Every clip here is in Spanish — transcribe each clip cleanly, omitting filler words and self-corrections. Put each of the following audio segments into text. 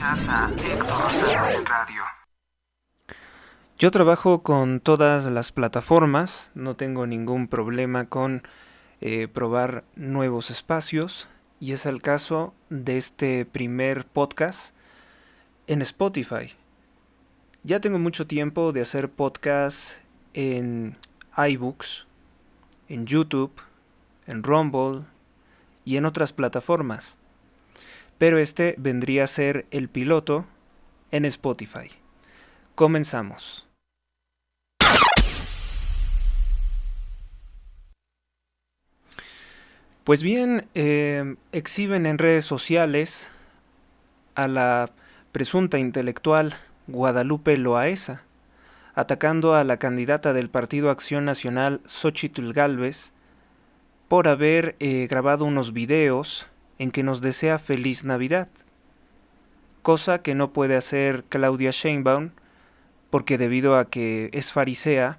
Escuchas a Héctor Rosales en radio. Yo trabajo con todas las plataformas, no tengo ningún problema con probar nuevos espacios, y es el caso de este primer podcast en Spotify. Ya tengo mucho tiempo de hacer podcasts en iBooks, en YouTube, en Rumble y en otras plataformas, pero este vendría a ser el piloto en Spotify. Comenzamos. Pues bien, exhiben en redes sociales a la presunta intelectual Guadalupe Loaesa, atacando a la candidata del Partido Acción Nacional, Xóchitl Gálvez, por haber grabado unos videos en que nos desea feliz Navidad, cosa que no puede hacer Claudia Sheinbaum, porque debido a que es farisea,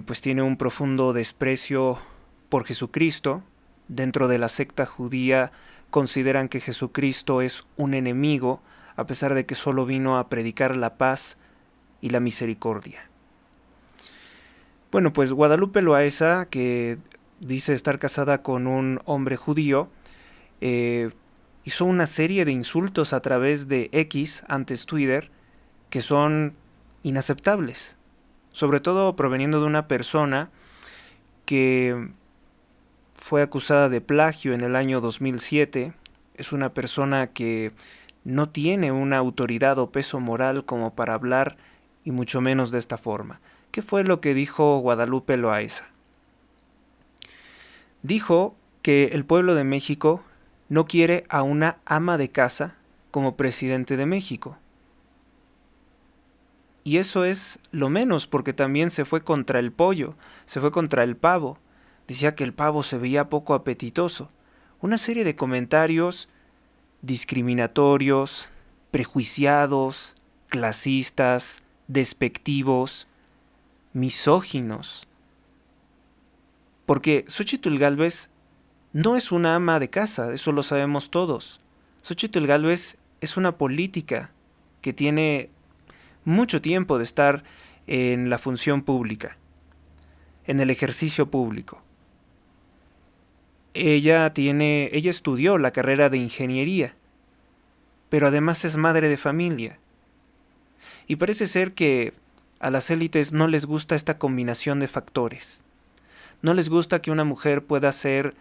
pues tiene un profundo desprecio por Jesucristo. Dentro de la secta judía consideran que Jesucristo es un enemigo, a pesar de que solo vino a predicar la paz y la misericordia. Bueno, pues Guadalupe Loaesa, que dice estar casada con un hombre judío, hizo una serie de insultos a través de X, antes Twitter, que son inaceptables, sobre todo proveniendo de una persona que fue acusada de plagio en el año 2007, es una persona que no tiene una autoridad o peso moral como para hablar, y mucho menos de esta forma. ¿Qué fue lo que dijo Guadalupe Loaesa? Dijo que el pueblo de México no quiere a una ama de casa como presidente de México. Y eso es lo menos, porque también se fue contra el pollo, se fue contra el pavo. Decía que el pavo se veía poco apetitoso. Una serie de comentarios discriminatorios, prejuiciados, clasistas, despectivos, misóginos. Porque Xóchitl Gálvez no es una ama de casa, eso lo sabemos todos. Xóchitl Gálvez es una política que tiene mucho tiempo de estar en la función pública, en el ejercicio público. Ella estudió la carrera de ingeniería, pero además es madre de familia. Y parece ser que a las élites no les gusta esta combinación de factores. No les gusta que una mujer pueda ser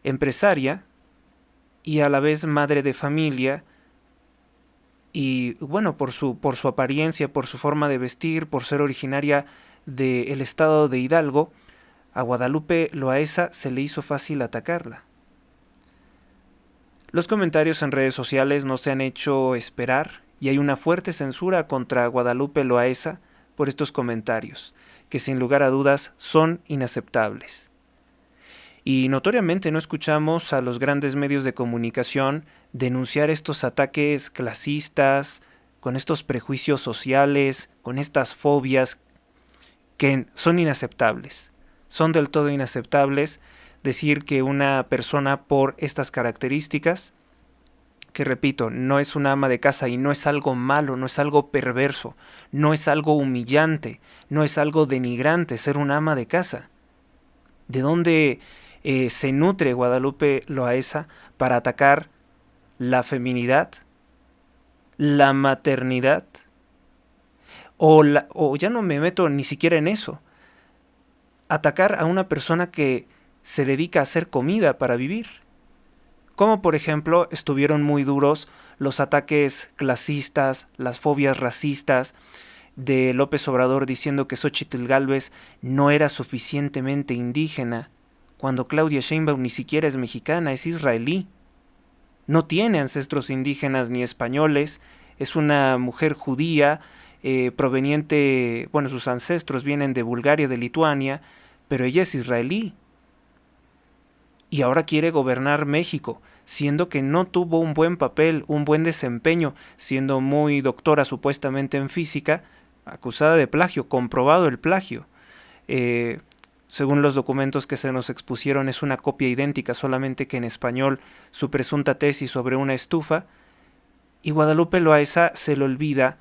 empresaria y a la vez madre de familia, y bueno, por su apariencia, por su forma de vestir, por ser originaria del estado de Hidalgo, a Guadalupe Loaesa se le hizo fácil atacarla. Los comentarios en redes sociales no se han hecho esperar, y hay una fuerte censura contra Guadalupe Loaesa por estos comentarios, que sin lugar a dudas son inaceptables. Y notoriamente no escuchamos a los grandes medios de comunicación denunciar estos ataques clasistas, con estos prejuicios sociales, con estas fobias que son inaceptables. Son del todo inaceptables. Decir que una persona por estas características, que repito, no es una ama de casa y no es algo malo, no es algo perverso, no es algo humillante, no es algo denigrante ser una ama de casa. ¿De dónde se nutre Guadalupe Loaesa para atacar la feminidad, la maternidad? O ya no me meto ni siquiera en eso. Atacar a una persona que se dedica a hacer comida para vivir. Como por ejemplo estuvieron muy duros los ataques clasistas, las fobias racistas de López Obrador diciendo que Xóchitl Gálvez no era suficientemente indígena, cuando Claudia Sheinbaum ni siquiera es mexicana, es israelí. No tiene ancestros indígenas ni españoles, es una mujer judía proveniente, bueno, sus ancestros vienen de Bulgaria, de Lituania, pero ella es israelí. Y ahora quiere gobernar México, siendo que no tuvo un buen papel, un buen desempeño, siendo muy doctora supuestamente en física, acusada de plagio, comprobado el plagio. Según los documentos que se nos expusieron, es una copia idéntica, solamente que en español su presunta tesis sobre una estufa, Y Guadalupe Loaesa se le olvida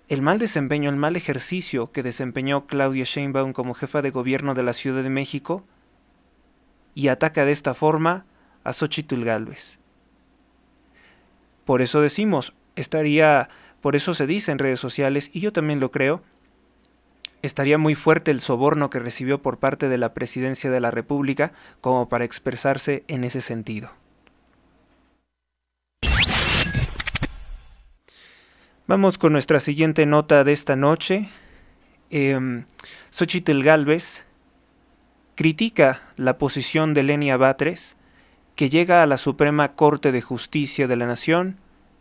el mal desempeño, el mal ejercicio que desempeñó Claudia Sheinbaum como jefa de gobierno de la Ciudad de México y ataca de esta forma a Xóchitl Gálvez. Por eso decimos, por eso se dice en redes sociales, y yo también lo creo, estaría muy fuerte el soborno que recibió por parte de la Presidencia de la República como para expresarse en ese sentido. Vamos con nuestra siguiente nota de esta noche. Xóchitl Gálvez critica la posición de Lenia Batres, que llega a la Suprema Corte de Justicia de la Nación,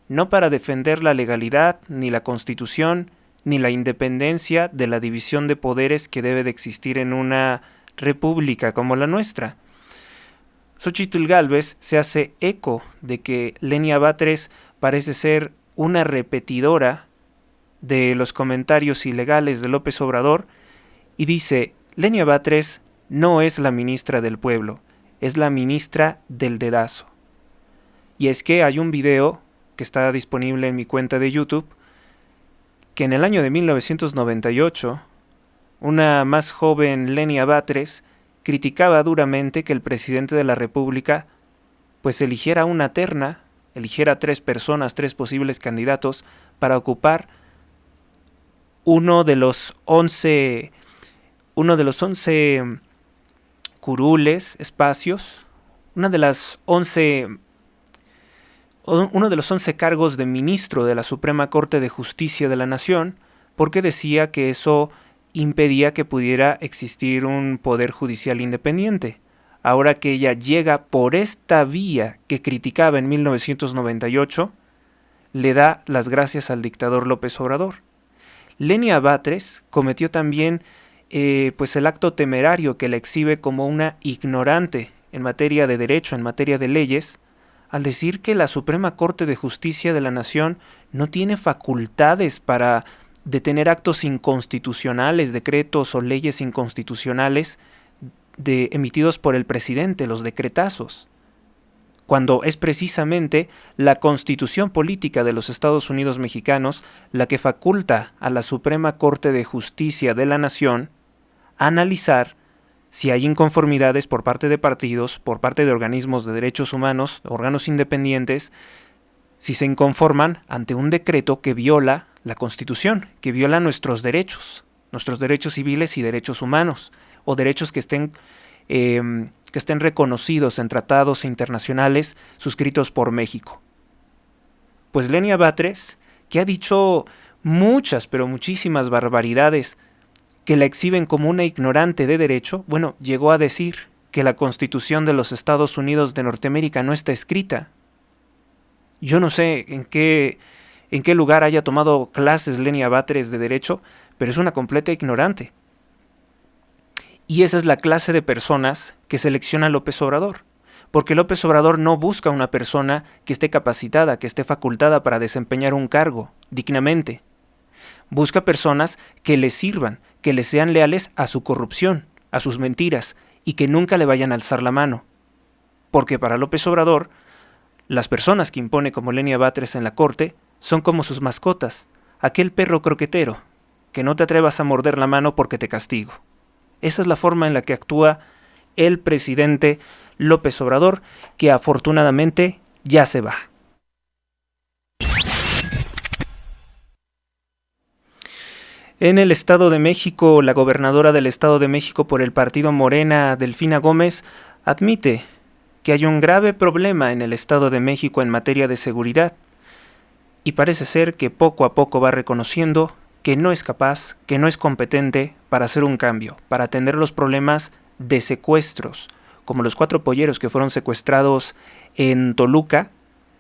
no para defender la legalidad, ni la Constitución, ni la independencia de la división de poderes que debe de existir en una república como la nuestra. Xóchitl Gálvez se hace eco de que Lenia Batres parece ser una repetidora de los comentarios ilegales de López Obrador y dice: Lenia Batres no es la ministra del pueblo, es la ministra del dedazo. Y es que hay un video que está disponible en mi cuenta de YouTube que en el año de 1998 una más joven Lenia Batres criticaba duramente que el presidente de la República pues eligiera una terna, eligiera 3 personas, 3 posibles candidatos para ocupar uno de los 11 curules, espacios, uno de los 11 cargos de ministro de la Suprema Corte de Justicia de la Nación, porque decía que eso impedía que pudiera existir un poder judicial independiente. Ahora que ella llega por esta vía que criticaba en 1998, le da las gracias al dictador López Obrador. Lenia Batres cometió también pues el acto temerario que la exhibe como una ignorante en materia de derecho, en materia de leyes, al decir que la Suprema Corte de Justicia de la Nación no tiene facultades para detener actos inconstitucionales, decretos o leyes inconstitucionales emitidos por el presidente, los decretazos, cuando es precisamente la Constitución Política de los Estados Unidos Mexicanos la que faculta a la Suprema Corte de Justicia de la Nación a analizar si hay inconformidades por parte de partidos, por parte de organismos de derechos humanos, órganos independientes, si se inconforman ante un decreto que viola la Constitución, que viola nuestros derechos civiles y derechos humanos, o derechos que estén reconocidos en tratados internacionales suscritos por México. Pues Lenia Batres, que ha dicho muchas, pero muchísimas barbaridades que la exhiben como una ignorante de derecho, bueno, llegó a decir que la Constitución de los Estados Unidos de Norteamérica no está escrita. Yo no sé en qué lugar haya tomado clases Lenia Batres de derecho, pero es una completa ignorante. Y esa es la clase de personas que selecciona López Obrador, porque López Obrador no busca una persona que esté capacitada, que esté facultada para desempeñar un cargo dignamente. Busca personas que le sirvan, que le sean leales a su corrupción, a sus mentiras, y que nunca le vayan a alzar la mano. Porque para López Obrador, las personas que impone como Lenia Batres en la corte son como sus mascotas, aquel perro croquetero, que no te atrevas a morder la mano porque te castigo. Esa es la forma en la que actúa el presidente López Obrador, que afortunadamente ya se va. En el Estado de México, la gobernadora del Estado de México por el partido Morena, Delfina Gómez, admite que hay un grave problema en el Estado de México en materia de seguridad, y parece ser que poco a poco va reconociendo que no es capaz, que no es competente para hacer un cambio, para atender los problemas de secuestros, como los 4 polleros que fueron secuestrados en Toluca,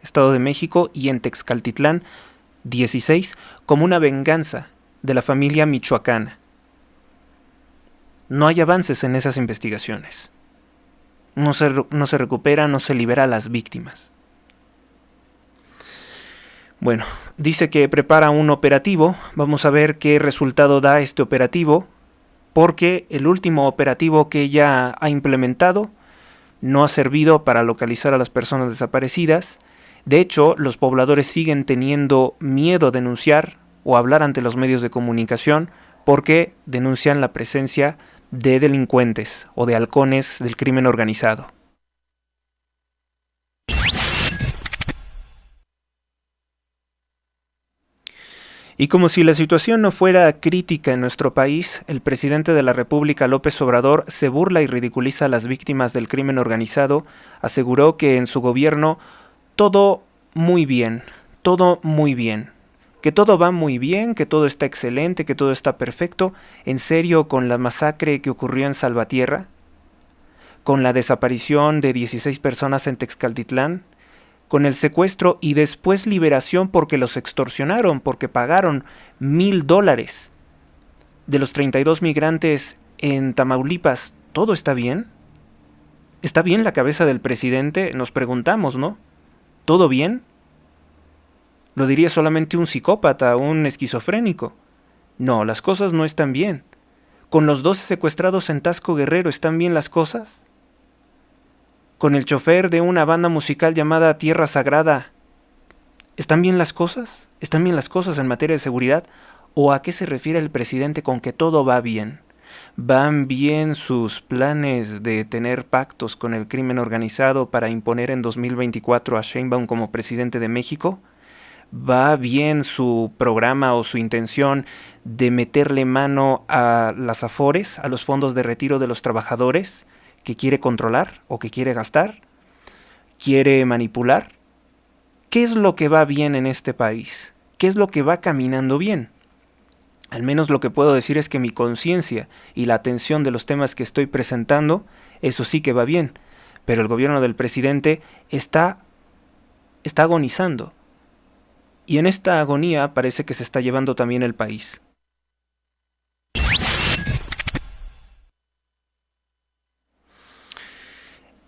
Estado de México, y en Texcaltitlán, 16, como una venganza de la familia michoacana. No hay avances en esas investigaciones. No se recupera, no se libera a las víctimas. Bueno, dice que prepara un operativo. Vamos a ver qué resultado da este operativo, porque el último operativo que ella ha implementado no ha servido para localizar a las personas desaparecidas, De hecho, los pobladores siguen teniendo miedo a denunciar o hablar ante los medios de comunicación porque denuncian la presencia de delincuentes o de halcones del crimen organizado. Y como si la situación no fuera crítica en nuestro país, el presidente de la República, López Obrador, se burla y ridiculiza a las víctimas del crimen organizado. Aseguró que en su gobierno todo muy bien, que todo va muy bien, que todo está excelente, que todo está perfecto. ¿En serio, con la masacre que ocurrió en Salvatierra? ¿Con la desaparición de 16 personas en Texcaltitlán? ¿Con el secuestro y después liberación porque los extorsionaron, porque pagaron $1,000 de los 32 migrantes en Tamaulipas? ¿Todo está bien? ¿Está bien la cabeza del presidente? Nos preguntamos, ¿no? ¿Todo bien? Lo diría solamente un psicópata, un esquizofrénico. No, las cosas no están bien. ¿Con los 12 secuestrados en Tasco Guerrero están bien las cosas? ¿Con el chofer de una banda musical llamada Tierra Sagrada están bien las cosas? ¿Están bien las cosas en materia de seguridad? ¿O a qué se refiere el presidente con que todo va bien? ¿Van bien sus planes de tener pactos con el crimen organizado para imponer en 2024 a Sheinbaum como presidente de México? ¿Va bien su programa o su intención de meterle mano a las Afores, a los fondos de retiro de los trabajadores, que quiere controlar o que quiere gastar? ¿Quiere manipular? ¿Qué es lo que va bien en este país? ¿Qué es lo que va caminando bien? Al menos lo que puedo decir es que mi conciencia y la atención de los temas que estoy presentando, eso sí que va bien. Pero el gobierno del presidente está agonizando. Y en esta agonía parece que se está llevando también el país.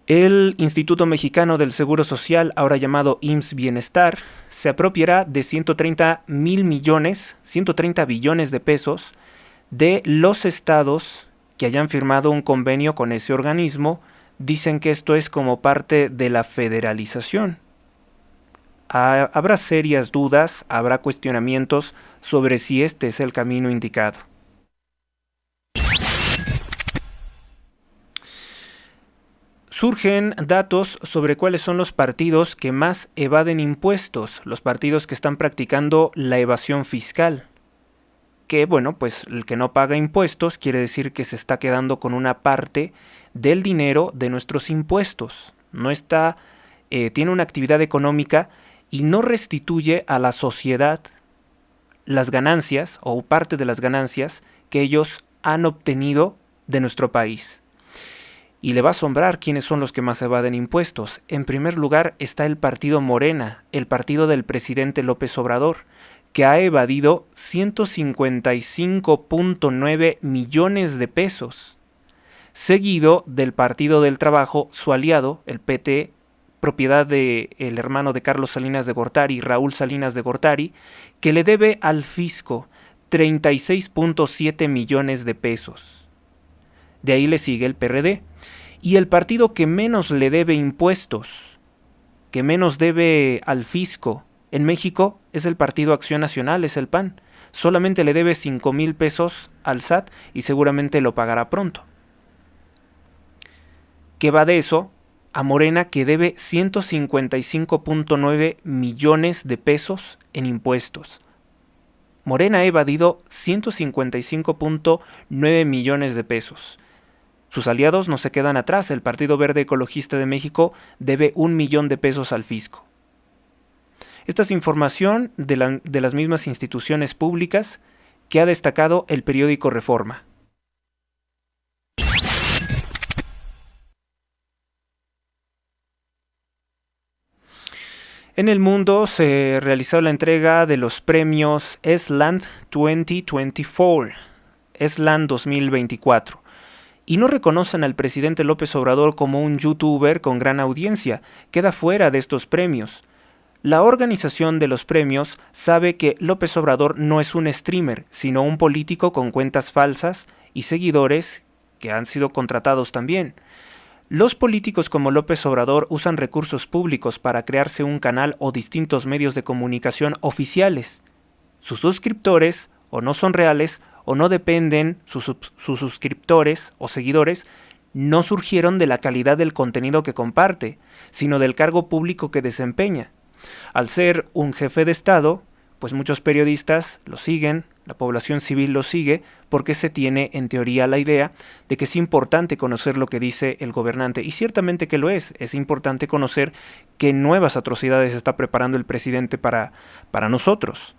El Instituto Mexicano del Seguro Social, ahora llamado IMSS Bienestar, se apropiará de 130 billones de pesos de los estados que hayan firmado un convenio con ese organismo. Dicen que esto es como parte de la federalización. Habrá serias dudas, habrá cuestionamientos sobre si este es el camino indicado. Surgen datos sobre cuáles son los partidos que más evaden impuestos, los partidos que están practicando la evasión fiscal. Que bueno, pues el que no paga impuestos quiere decir que se está quedando con una parte del dinero de nuestros impuestos. No está, tiene una actividad económica y no restituye a la sociedad las ganancias o parte de las ganancias que ellos han obtenido de nuestro país. Y le va a asombrar quiénes son los que más evaden impuestos. En primer lugar está el partido Morena, el partido del presidente López Obrador, que ha evadido 155.9 millones de pesos, seguido del Partido del Trabajo, su aliado, el PT, propiedad del hermano de Carlos Salinas de Gortari, Raúl Salinas de Gortari, que le debe al fisco 36.7 millones de pesos. De ahí le sigue el PRD. Y el partido que menos le debe impuestos, que menos debe al fisco en México, es el Partido Acción Nacional, es el PAN. Solamente le debe 5,000 pesos al SAT y seguramente lo pagará pronto. ¿Qué va de eso? A Morena, que debe 155.9 millones de pesos en impuestos. Morena ha evadido 155.9 millones de pesos. Sus aliados no se quedan atrás. El Partido Verde Ecologista de México debe 1 millón de pesos al fisco. Esta es información de las mismas instituciones públicas que ha destacado el periódico Reforma. En el mundo se realizó la entrega de los premios ESLAND 2024, ESLAND 2024. Y no reconocen al presidente López Obrador como un youtuber con gran audiencia. Queda fuera de estos premios. La organización de los premios sabe que López Obrador no es un streamer, sino un político con cuentas falsas y seguidores que han sido contratados también. Los políticos como López Obrador usan recursos públicos para crearse un canal o distintos medios de comunicación oficiales. Sus suscriptores o no son reales o no dependen, sus suscriptores o seguidores no surgieron de la calidad del contenido que comparte, sino del cargo público que desempeña. Al ser un jefe de Estado, pues muchos periodistas lo siguen, la población civil lo sigue, porque se tiene en teoría la idea de que es importante conocer lo que dice el gobernante, y ciertamente que lo es importante conocer qué nuevas atrocidades está preparando el presidente para nosotros.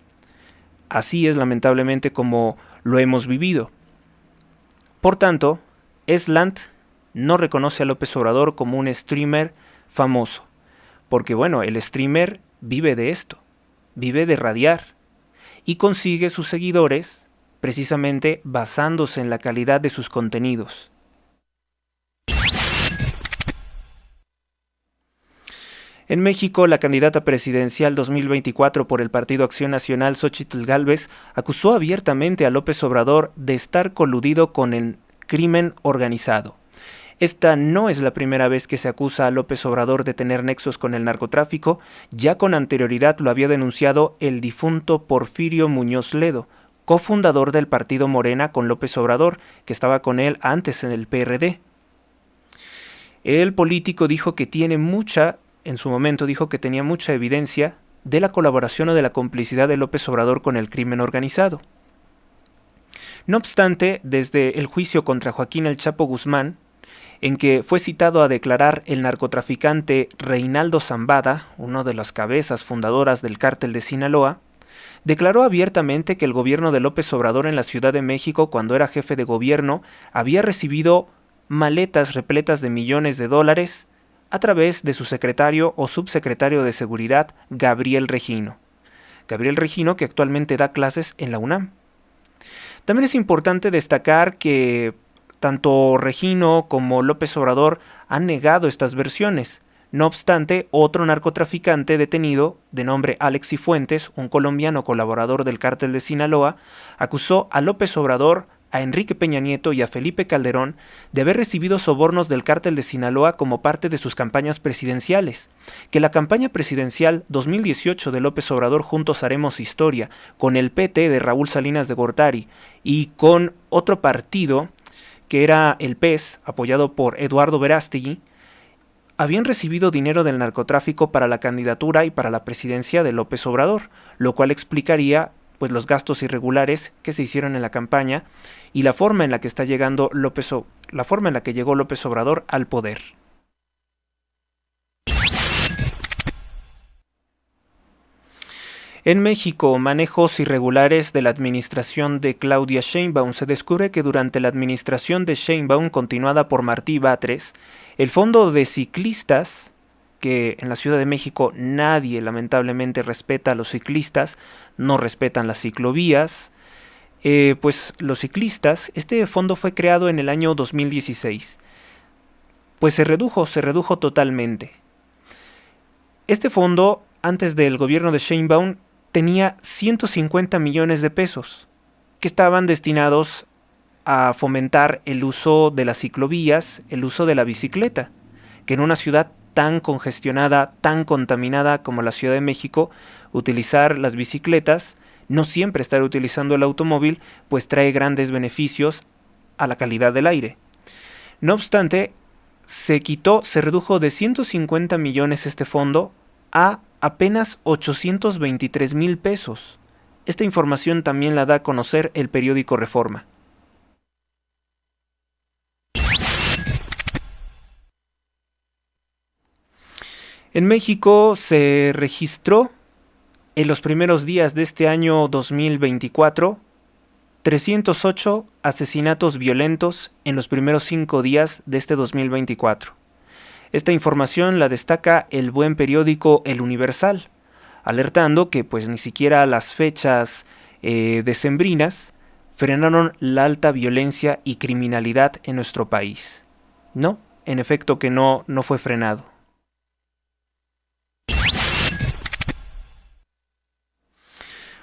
Así es lamentablemente como lo hemos vivido. Por tanto, Eslant no reconoce a López Obrador como un streamer famoso, porque bueno, el streamer vive de esto, vive de radiar, y consigue sus seguidores precisamente basándose en la calidad de sus contenidos. En México, la candidata presidencial 2024 por el Partido Acción Nacional, Xóchitl Gálvez, acusó abiertamente a López Obrador de estar coludido con el crimen organizado. Esta no es la primera vez que se acusa a López Obrador de tener nexos con el narcotráfico, ya con anterioridad lo había denunciado el difunto Porfirio Muñoz Ledo, cofundador del partido Morena con López Obrador, que estaba con él antes en el PRD. El político dijo que en su momento dijo que tenía mucha evidencia de la colaboración o de la complicidad de López Obrador con el crimen organizado. No obstante, desde el juicio contra Joaquín El Chapo Guzmán, en que fue citado a declarar el narcotraficante Reinaldo Zambada, uno de las cabezas fundadoras del cártel de Sinaloa, declaró abiertamente que el gobierno de López Obrador en la Ciudad de México, cuando era jefe de gobierno, había recibido maletas repletas de millones de dólares a través de su secretario o subsecretario de Seguridad, Gabriel Regino. Gabriel Regino, que actualmente da clases en la UNAM. También es importante destacar que tanto Regino como López Obrador han negado estas versiones. No obstante, otro narcotraficante detenido, de nombre Alex Cifuentes, un colombiano colaborador del cártel de Sinaloa, acusó a López Obrador, a Enrique Peña Nieto y a Felipe Calderón de haber recibido sobornos del cártel de Sinaloa como parte de sus campañas presidenciales, que la campaña presidencial 2018 de López Obrador Juntos Haremos Historia, con el PT de Raúl Salinas de Gortari y con otro partido que era el PES, apoyado por Eduardo Verástegui, habían recibido dinero del narcotráfico para la candidatura y para la presidencia de López Obrador, lo cual explicaría pues los gastos irregulares que se hicieron en la campaña y la forma en la que llegó López Obrador al poder. En México, manejos irregulares de la administración de Claudia Sheinbaum. Se descubre que durante la administración de Sheinbaum, continuada por Martí Batres, el fondo de ciclistas, que en la Ciudad de México nadie lamentablemente respeta a los ciclistas, no respetan las ciclovías, pues los ciclistas, este fondo fue creado en el año 2016, pues se redujo totalmente. Este fondo, antes del gobierno de Sheinbaum, tenía 150 millones de pesos que estaban destinados a fomentar el uso de las ciclovías, el uso de la bicicleta, que en una ciudad tan congestionada, tan contaminada como la Ciudad de México, utilizar las bicicletas, no siempre estar utilizando el automóvil, pues trae grandes beneficios a la calidad del aire. No obstante, se redujo de 150 millones este fondo a apenas 823,000 pesos. Esta información también la da a conocer el periódico Reforma. En México se registró en los primeros días de este año 2024 308 asesinatos violentos en los primeros 5 días de este 2024. Esta información la destaca el buen periódico El Universal, alertando que pues ni siquiera las fechas decembrinas frenaron la alta violencia y criminalidad en nuestro país. No, en efecto que no fue frenado.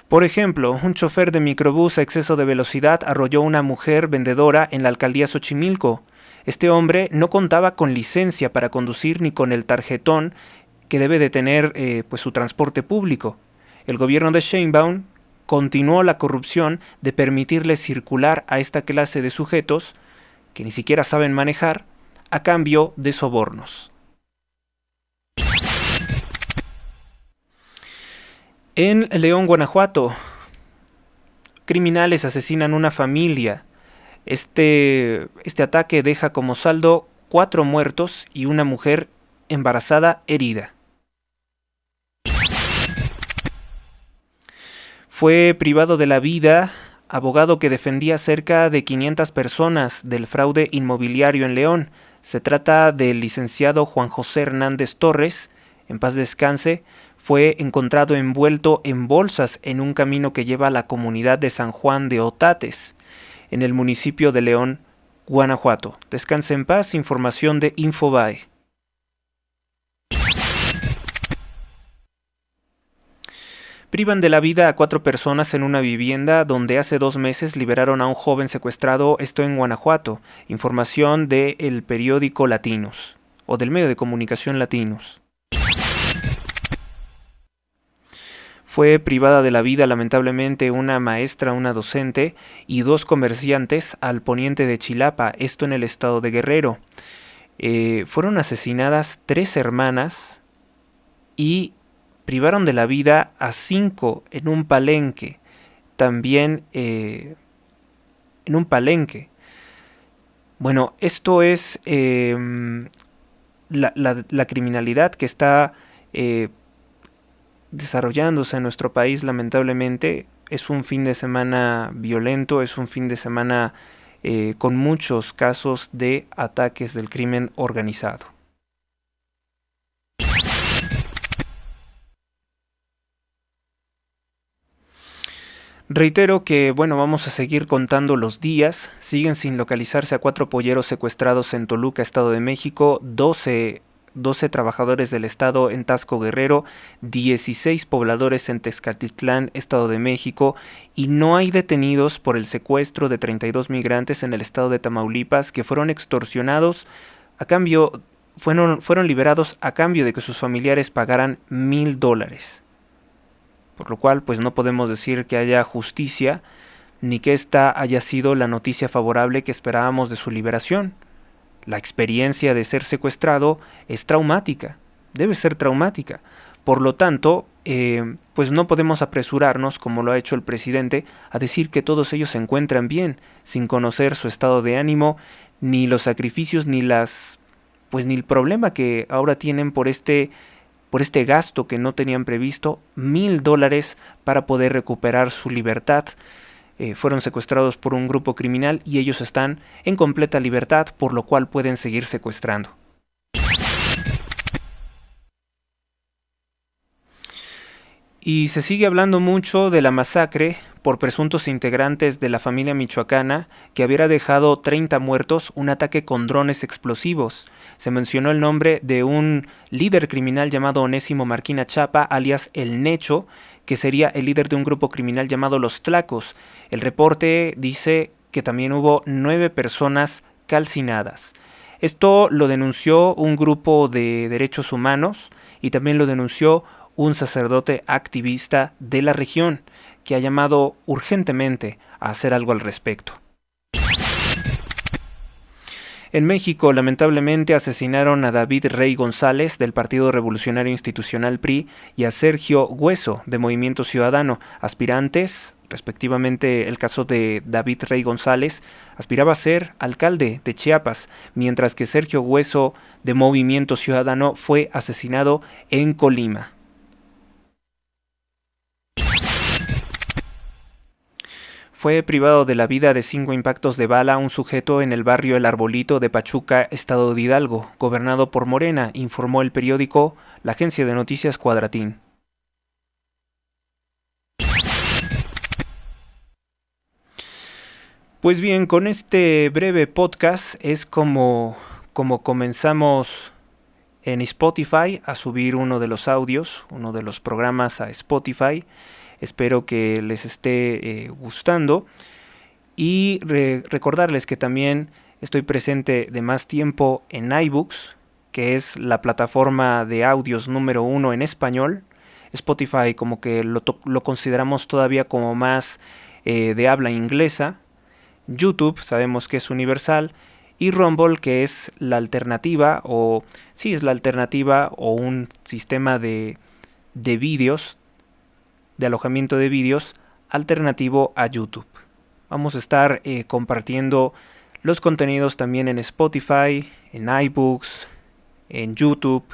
Por ejemplo, un chofer de microbús a exceso de velocidad arrolló a una mujer vendedora en la alcaldía Xochimilco. Este hombre no contaba con licencia para conducir ni con el tarjetón que debe de tener pues su transporte público. El gobierno de Sheinbaum continuó la corrupción de permitirle circular a esta clase de sujetos que ni siquiera saben manejar a cambio de sobornos. En León, Guanajuato, criminales asesinan una familia. Este ataque deja como saldo 4 muertos y una mujer embarazada herida. Fue privado de la vida abogado que defendía cerca de 500 personas del fraude inmobiliario en León. Se trata del licenciado Juan José Hernández Torres, en paz descanse. Fue encontrado envuelto en bolsas en un camino que lleva a la comunidad de San Juan de Otates, en el municipio de León, Guanajuato. Descanse en paz, información de Infobae. Privan de la vida a 4 personas en una vivienda donde hace 2 meses liberaron a un joven secuestrado, esto en Guanajuato. Información del periódico Latinos, o del medio de comunicación Latinos. Fue privada de la vida lamentablemente una maestra, una docente y 2 comerciantes al poniente de Chilapa, esto en el estado de Guerrero. Fueron asesinadas 3 hermanas y privaron de la vida a 5 en un palenque, también en un palenque. Bueno, esto es la criminalidad que está desarrollándose en nuestro país, lamentablemente. Es un fin de semana violento, es un fin de semana con muchos casos de ataques del crimen organizado. Reitero que, vamos a seguir contando los días. Siguen sin localizarse a 4 polleros secuestrados en Toluca, Estado de México, 12 trabajadores del Estado en Tasco, Guerrero, 16 pobladores en Tezcatitlán, Estado de México, y no hay detenidos por el secuestro de 32 migrantes en el estado de Tamaulipas que fueron extorsionados a cambio, fueron liberados a cambio de que sus familiares pagaran $1,000. Por lo cual, pues no podemos decir que haya justicia, ni que esta haya sido la noticia favorable que esperábamos de su liberación. La experiencia de ser secuestrado es traumática, debe ser traumática. Por lo tanto, pues no podemos apresurarnos, como lo ha hecho el presidente, a decir que todos ellos se encuentran bien, sin conocer su estado de ánimo, ni los sacrificios, ni el problema que ahora tienen por este gasto que no tenían previsto, $1,000 para poder recuperar su libertad. Fueron secuestrados por un grupo criminal y ellos están en completa libertad, por lo cual pueden seguir secuestrando. Y se sigue hablando mucho de la masacre por presuntos integrantes de la familia michoacana que había dejado 30 muertos, un ataque con drones explosivos. Se mencionó el nombre de un líder criminal llamado Onésimo Marquina Chapa, alias El Necho, que sería el líder de un grupo criminal llamado Los Tlacos. El reporte dice que también hubo 9 personas calcinadas. Esto lo denunció un grupo de derechos humanos y también lo denunció un sacerdote activista de la región que ha llamado urgentemente a hacer algo al respecto. En México, lamentablemente, asesinaron a David Rey González del Partido Revolucionario Institucional PRI y a Sergio Hueso de Movimiento Ciudadano, aspirantes, respectivamente. El caso de David Rey González aspiraba a ser alcalde de Chiapas, mientras que Sergio Hueso de Movimiento Ciudadano fue asesinado en Colima. Fue privado de la vida de 5 impactos de bala un sujeto en el barrio El Arbolito de Pachuca, estado de Hidalgo, gobernado por Morena, informó el periódico la agencia de noticias Cuadratín. Pues bien, con este breve podcast es como comenzamos en Spotify a subir uno de los audios, uno de los programas a Spotify. Espero que les esté gustando y recordarles que también Estoy presente de más tiempo en iBooks, que es la plataforma de audios número 1 en español. Spotify como que lo consideramos todavía como más de habla inglesa. YouTube sabemos que es universal. Y Rumble, que es la alternativa, o sí es la alternativa, o un sistema de vídeos, de alojamiento de vídeos alternativo a YouTube. Vamos a estar compartiendo los contenidos también en Spotify, en iBooks, en YouTube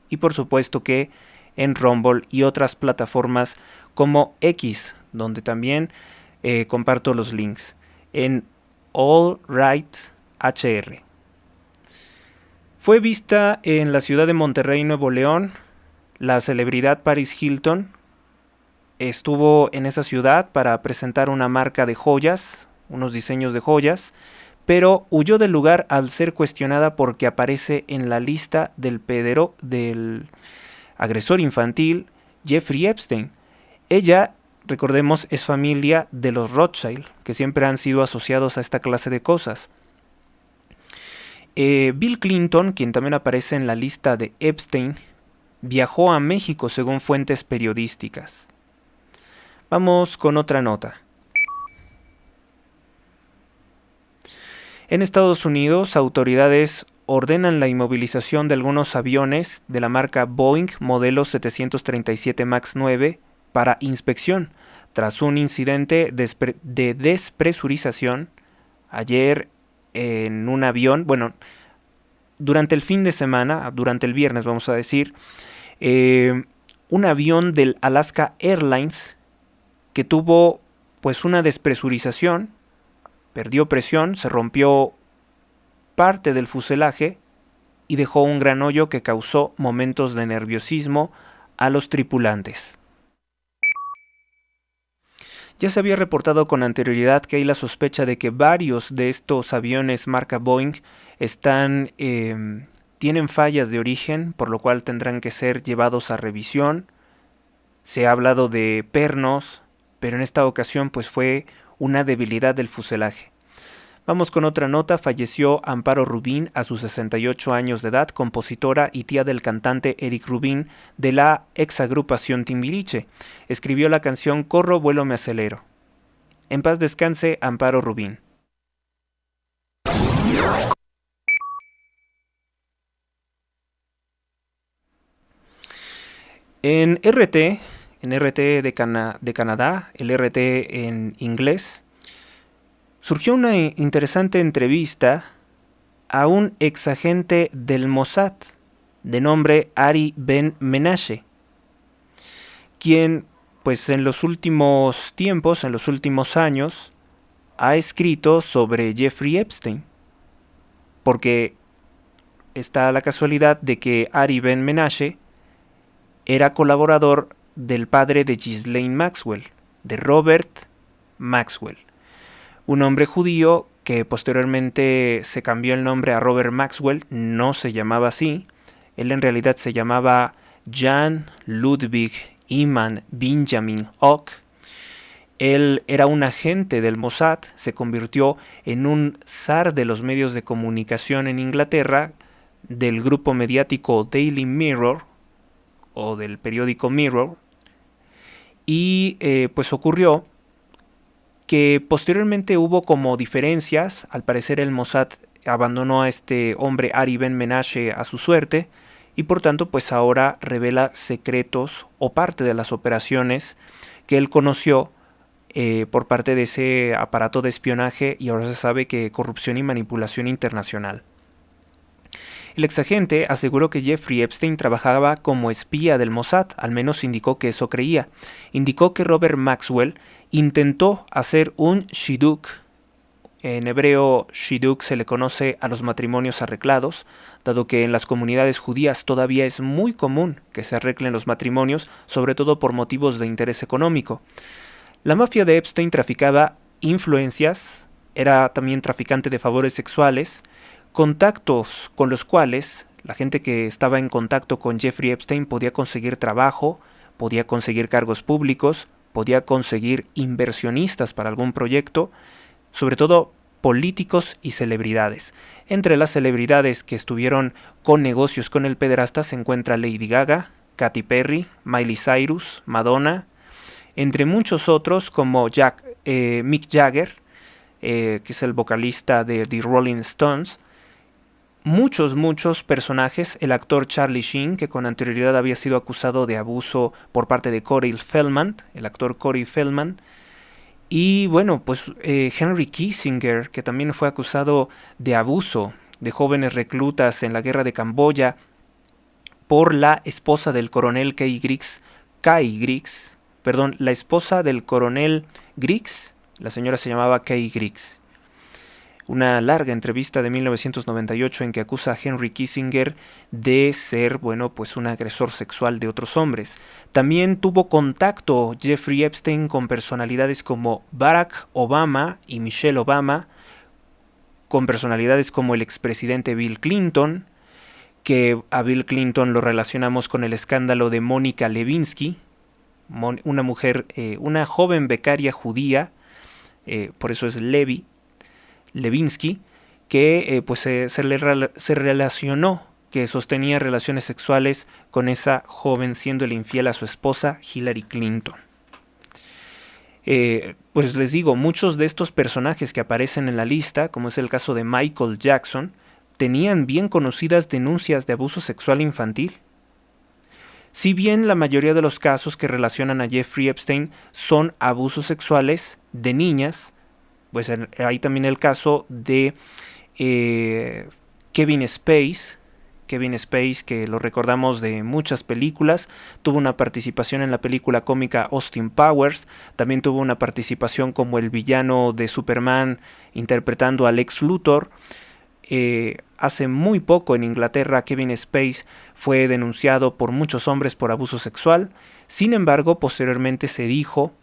y por supuesto que en Rumble y otras plataformas como X, donde también comparto los links. En All Right HR. Fue vista en la ciudad de Monterrey, Nuevo León. La celebridad Paris Hilton estuvo en esa ciudad para presentar una marca de joyas, unos diseños de joyas, pero huyó del lugar al ser cuestionada porque aparece en la lista del agresor infantil Jeffrey Epstein. Ella, recordemos, es familia de los Rothschild, que siempre han sido asociados a esta clase de cosas. Bill Clinton, quien también aparece en la lista de Epstein, viajó a México según fuentes periodísticas. Vamos con otra nota. En Estados Unidos, autoridades ordenan la inmovilización de algunos aviones de la marca Boeing modelo 737 MAX 9 para inspección, tras un incidente de despresurización ayer en un avión, durante el fin de semana, durante el viernes vamos a decir, un avión del Alaska Airlines que tuvo pues una despresurización, perdió presión, se rompió parte del fuselaje y dejó un gran hoyo que causó momentos de nerviosismo a los tripulantes. Ya se había reportado con anterioridad que hay la sospecha de que varios de estos aviones marca Boeing tienen fallas de origen, por lo cual tendrán que ser llevados a revisión. Se ha hablado de pernos, pero en esta ocasión pues fue una debilidad del fuselaje. Vamos con otra nota. Falleció Amparo Rubín a sus 68 años de edad, compositora y tía del cantante Eric Rubín de la exagrupación Timbiriche. Escribió la canción Corro, vuelo, me acelero. En paz descanse Amparo Rubín. En RT de Canadá, el RT en inglés, surgió una interesante entrevista a un exagente del Mossad de nombre Ari Ben Menashe, quien pues en los últimos tiempos, en los últimos años, ha escrito sobre Jeffrey Epstein, porque está la casualidad de que Ari Ben Menashe era colaborador del padre de Ghislaine Maxwell, de Robert Maxwell, un hombre judío que posteriormente se cambió el nombre a Robert Maxwell. No se llamaba así, él en realidad se llamaba Jan Ludwig Iman Benjamin Ock. Él era un agente del Mossad, se convirtió en un zar de los medios de comunicación en Inglaterra, del grupo mediático Daily Mirror, o del periódico Mirror, y pues ocurrió que posteriormente hubo como diferencias. Al parecer el Mossad abandonó a este hombre Ari Ben Menashe a su suerte, y por tanto pues ahora revela secretos o parte de las operaciones que él conoció por parte de ese aparato de espionaje, y ahora se sabe que corrupción y manipulación internacional. El exagente aseguró que Jeffrey Epstein trabajaba como espía del Mossad, al menos indicó que eso creía. Indicó que Robert Maxwell intentó hacer un shidduch. En hebreo, shidduch se le conoce a los matrimonios arreglados, dado que en las comunidades judías todavía es muy común que se arreglen los matrimonios, sobre todo por motivos de interés económico. La mafia de Epstein traficaba influencias, era también traficante de favores sexuales, contactos con los cuales la gente que estaba en contacto con Jeffrey Epstein podía conseguir trabajo, podía conseguir cargos públicos, podía conseguir inversionistas para algún proyecto, sobre todo políticos y celebridades. Entre las celebridades que estuvieron con negocios con el pederasta se encuentra Lady Gaga, Katy Perry, Miley Cyrus, Madonna, entre muchos otros como Mick Jagger, que es el vocalista de The Rolling Stones, muchos personajes, el actor Charlie Sheen, que con anterioridad había sido acusado de abuso por parte de Corey Feldman, el actor Corey Feldman, y bueno, pues Henry Kissinger, que también fue acusado de abuso de jóvenes reclutas en la guerra de Camboya por la esposa del coronel Kay Griggs, la esposa del coronel Griggs, la señora se llamaba Kay Griggs. Una larga entrevista de 1998 en que acusa a Henry Kissinger de ser, pues un agresor sexual de otros hombres. También tuvo contacto Jeffrey Epstein con personalidades como Barack Obama y Michelle Obama, con personalidades como el expresidente Bill Clinton, que a Bill Clinton lo relacionamos con el escándalo de Mónica Lewinsky, una mujer, una joven becaria judía, por eso es Lewinsky, que se relacionó, que sostenía relaciones sexuales con esa joven, siéndole infiel a su esposa Hillary Clinton. Pues les digo, muchos de estos personajes que aparecen en la lista, como es el caso de Michael Jackson, tenían bien conocidas denuncias de abuso sexual infantil. Si bien la mayoría de los casos que relacionan a Jeffrey Epstein son abusos sexuales de niñas, pues hay también el caso de Kevin Spacey, que lo recordamos de muchas películas, tuvo una participación en la película cómica Austin Powers, también tuvo una participación como el villano de Superman interpretando a Lex Luthor. Hace muy poco en Inglaterra Kevin Spacey fue denunciado por muchos hombres por abuso sexual, sin embargo posteriormente se dijo,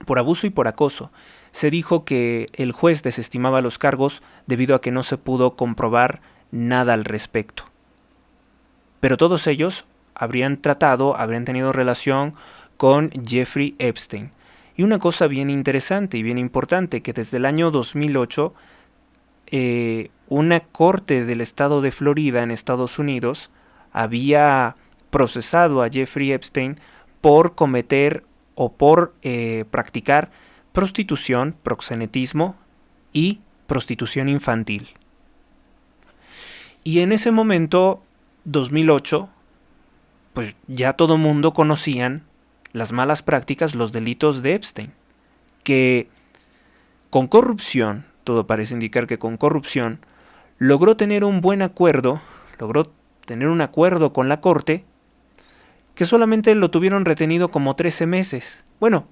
por abuso y por acoso, se dijo que el juez desestimaba los cargos debido a que no se pudo comprobar nada al respecto. Pero todos ellos habrían tenido relación con Jeffrey Epstein. Y una cosa bien interesante y bien importante, que desde el año 2008, una corte del estado de Florida en Estados Unidos había procesado a Jeffrey Epstein por cometer o por practicar prostitución, proxenetismo y prostitución infantil. Y en ese momento, 2008, pues ya todo mundo conocían las malas prácticas, los delitos de Epstein, que con corrupción, todo parece indicar que con corrupción, logró tener un acuerdo con la corte, que solamente lo tuvieron retenido como 13 meses. Bueno,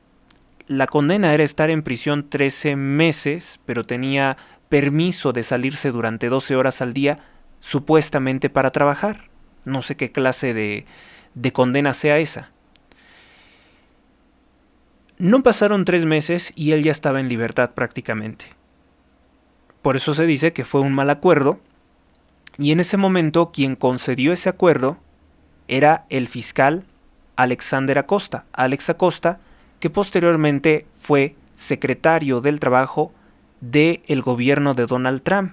la condena era estar en prisión 13 meses, pero tenía permiso de salirse durante 12 horas al día, supuestamente para trabajar. No sé qué clase de condena sea esa. No pasaron 3 meses y él ya estaba en libertad prácticamente. Por eso se dice que fue un mal acuerdo, y en ese momento quien concedió ese acuerdo era el fiscal Alexander Acosta. Alex Acosta, que posteriormente fue secretario del Trabajo del gobierno de Donald Trump.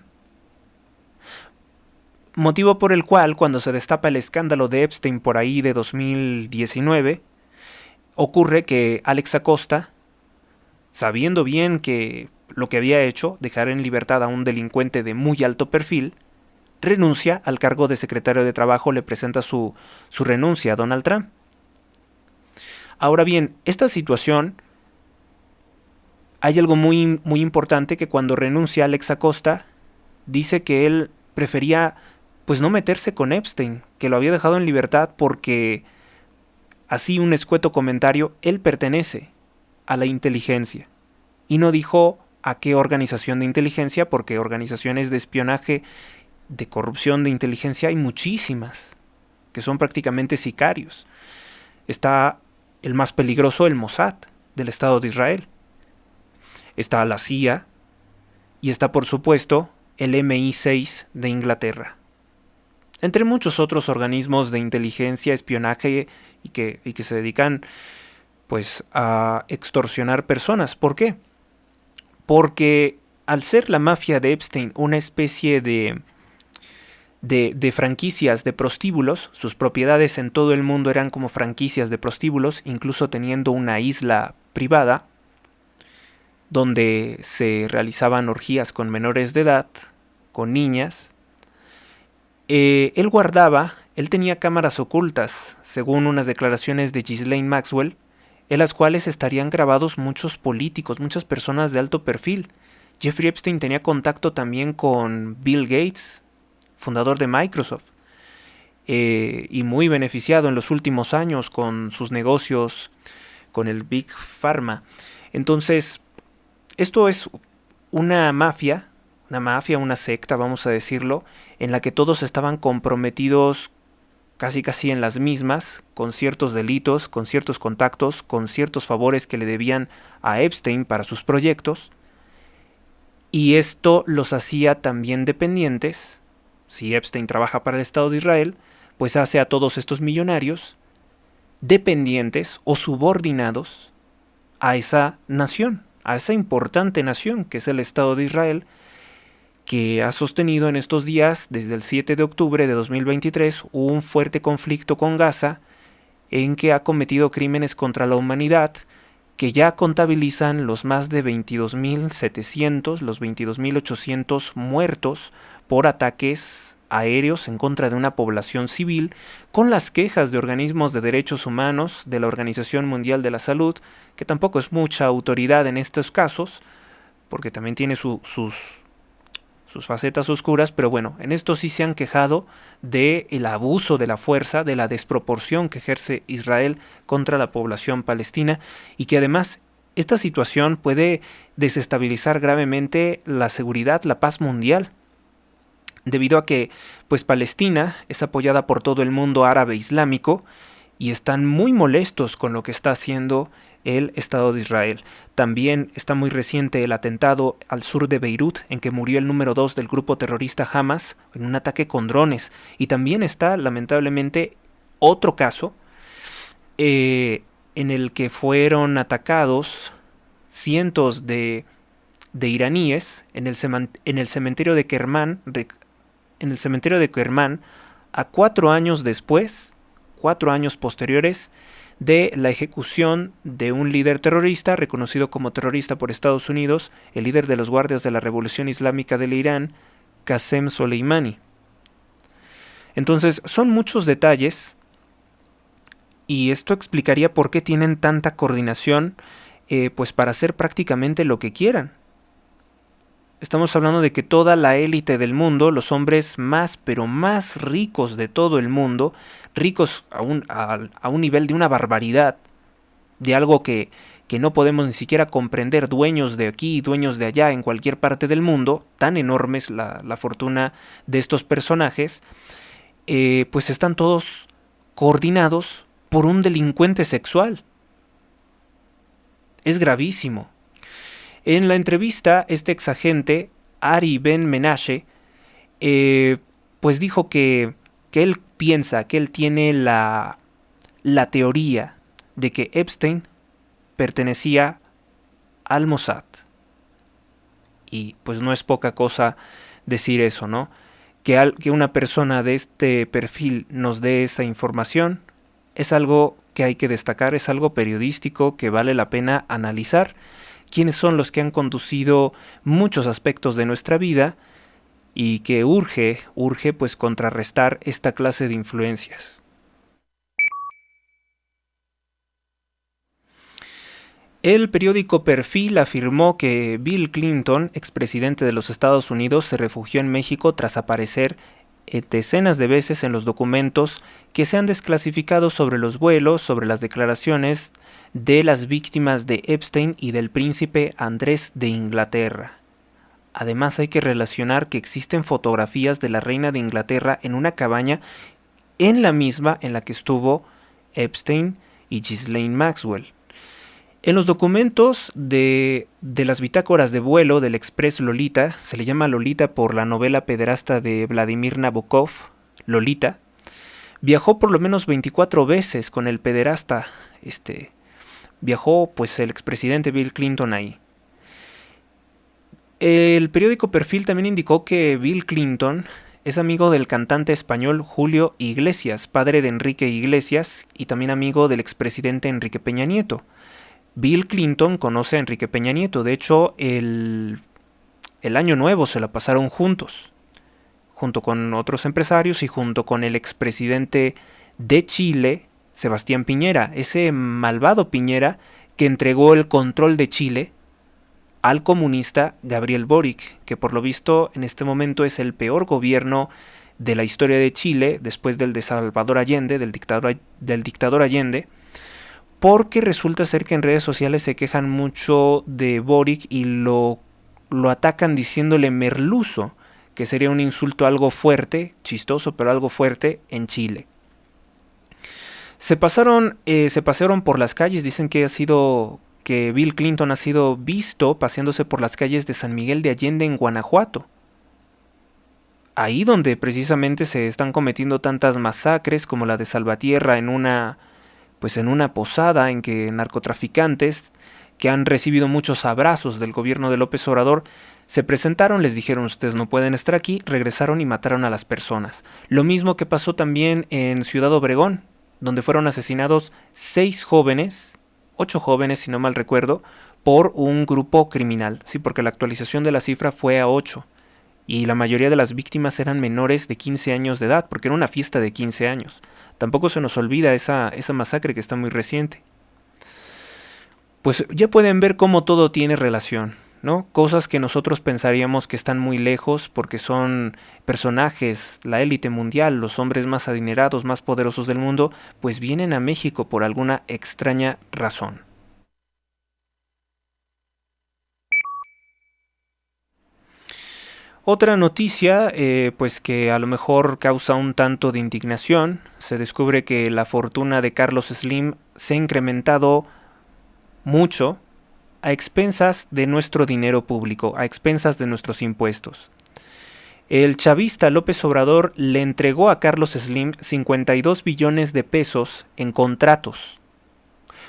Motivo por el cual, cuando se destapa el escándalo de Epstein por ahí de 2019, ocurre que Alex Acosta, sabiendo bien que lo que había hecho, dejar en libertad a un delincuente de muy alto perfil, renuncia al cargo de secretario de Trabajo, le presenta su renuncia a Donald Trump. Ahora bien, esta situación, hay algo muy importante, que cuando renuncia Alex Acosta, dice que él prefería pues no meterse con Epstein, que lo había dejado en libertad porque, así un escueto comentario, él pertenece a la inteligencia. Y no dijo a qué organización de inteligencia, porque organizaciones de espionaje, de corrupción de inteligencia hay muchísimas, que son prácticamente sicarios. Está el más peligroso, el Mossad, del Estado de Israel. Está la CIA y está, por supuesto, el MI6 de Inglaterra. Entre muchos otros organismos de inteligencia, espionaje y que se dedican pues a extorsionar personas. ¿Por qué? Porque al ser la mafia de Epstein una especie de franquicias de prostíbulos, sus propiedades en todo el mundo eran como franquicias de prostíbulos, incluso teniendo una isla privada donde se realizaban orgías con menores de edad, con niñas. Él tenía cámaras ocultas, según unas declaraciones de Ghislaine Maxwell, en las cuales estarían grabados muchos políticos, muchas personas de alto perfil. Jeffrey Epstein tenía contacto también con Bill Gates, fundador de Microsoft, y muy beneficiado en los últimos años con sus negocios con el Big Pharma. Entonces, esto es una mafia, una secta, vamos a decirlo, en la que todos estaban comprometidos casi en las mismas, con ciertos delitos, con ciertos contactos, con ciertos favores que le debían a Epstein para sus proyectos, y esto los hacía también dependientes. Si Epstein trabaja para el Estado de Israel, pues hace a todos estos millonarios dependientes o subordinados a esa nación, a esa importante nación que es el Estado de Israel, que ha sostenido en estos días, desde el 7 de octubre de 2023, un fuerte conflicto con Gaza, en que ha cometido crímenes contra la humanidad, que ya contabilizan los más de 22.700, los 22.800 muertos por ataques aéreos en contra de una población civil, con las quejas de organismos de derechos humanos, de la Organización Mundial de la Salud, que tampoco es mucha autoridad en estos casos, porque también tiene sus facetas oscuras, pero bueno, en esto sí se han quejado del abuso de la fuerza, de la desproporción que ejerce Israel contra la población palestina, y que además esta situación puede desestabilizar gravemente la seguridad, la paz mundial, debido a que pues Palestina es apoyada por todo el mundo árabe islámico y están muy molestos con lo que está haciendo el Estado de Israel. También está muy reciente el atentado al sur de Beirut, en que murió el número 2 del grupo terrorista Hamas en un ataque con drones. Y también está, lamentablemente, otro caso en el que fueron atacados cientos de iraníes en el cementerio de Kermán, a 4 años después, 4 años posteriores de la ejecución de un líder terrorista reconocido como terrorista por Estados Unidos, el líder de los guardias de la Revolución Islámica del Irán, Qasem Soleimani. Entonces, son muchos detalles, y esto explicaría por qué tienen tanta coordinación, pues para hacer prácticamente lo que quieran. Estamos hablando de que toda la élite del mundo, los hombres más ricos de todo el mundo, ricos a un nivel de una barbaridad, de algo que no podemos ni siquiera comprender, dueños de aquí, dueños de allá, en cualquier parte del mundo, tan enorme es la fortuna de estos personajes, pues están todos coordinados por un delincuente sexual. Es gravísimo. En la entrevista, este exagente, Ari Ben Menashe, pues dijo que él piensa, que él tiene la teoría de que Epstein pertenecía al Mossad. Y pues no es poca cosa decir eso, ¿no? Que una persona de este perfil nos dé esa información es algo que hay que destacar, es algo periodístico que vale la pena analizar. Quiénes son los que han conducido muchos aspectos de nuestra vida y que urge pues contrarrestar esta clase de influencias. El periódico Perfil afirmó que Bill Clinton, expresidente de los Estados Unidos, se refugió en México tras aparecer decenas de veces en los documentos que se han desclasificado sobre los vuelos, sobre las declaraciones de las víctimas de Epstein y del príncipe Andrés de Inglaterra. Además, hay que relacionar que existen fotografías de la reina de Inglaterra en una cabaña en la misma en la que estuvo Epstein y Ghislaine Maxwell. En los documentos de las bitácoras de vuelo del Express Lolita, se le llama Lolita por la novela pederasta de Vladimir Nabokov, Lolita, viajó por lo menos 24 veces con el pederasta, viajó pues el expresidente Bill Clinton ahí. El periódico Perfil también indicó que Bill Clinton es amigo del cantante español Julio Iglesias, padre de Enrique Iglesias, y también amigo del expresidente Enrique Peña Nieto. Bill Clinton conoce a Enrique Peña Nieto, de hecho el año nuevo se la pasaron juntos, junto con otros empresarios y junto con el expresidente de Chile, Sebastián Piñera, ese malvado Piñera que entregó el control de Chile al comunista Gabriel Boric, que por lo visto en este momento es el peor gobierno de la historia de Chile después del de Salvador Allende, del dictador Allende, porque resulta ser que en redes sociales se quejan mucho de Boric y lo atacan diciéndole merluzo, que sería un insulto algo fuerte, chistoso pero algo fuerte en Chile. Se pasearon por las calles, dicen que Bill Clinton ha sido visto paseándose por las calles de San Miguel de Allende en Guanajuato. Ahí donde precisamente se están cometiendo tantas masacres como la de Salvatierra en una posada en que narcotraficantes que han recibido muchos abrazos del gobierno de López Obrador se presentaron, les dijeron ustedes no pueden estar aquí, regresaron y mataron a las personas. Lo mismo que pasó también en Ciudad Obregón, donde fueron asesinados 8 jóvenes si no mal recuerdo, por un grupo criminal, sí, porque la actualización de la cifra fue a 8 y la mayoría de las víctimas eran menores de 15 años de edad, porque era una fiesta de 15 años. Tampoco se nos olvida esa masacre que está muy reciente. Pues ya pueden ver cómo todo tiene relación, ¿no? Cosas que nosotros pensaríamos que están muy lejos porque son personajes, la élite mundial, los hombres más adinerados, más poderosos del mundo, pues vienen a México por alguna extraña razón. Otra noticia, pues que a lo mejor causa un tanto de indignación, se descubre que la fortuna de Carlos Slim se ha incrementado mucho a expensas de nuestro dinero público, a expensas de nuestros impuestos. El chavista López Obrador le entregó a Carlos Slim 52 billones de pesos en contratos,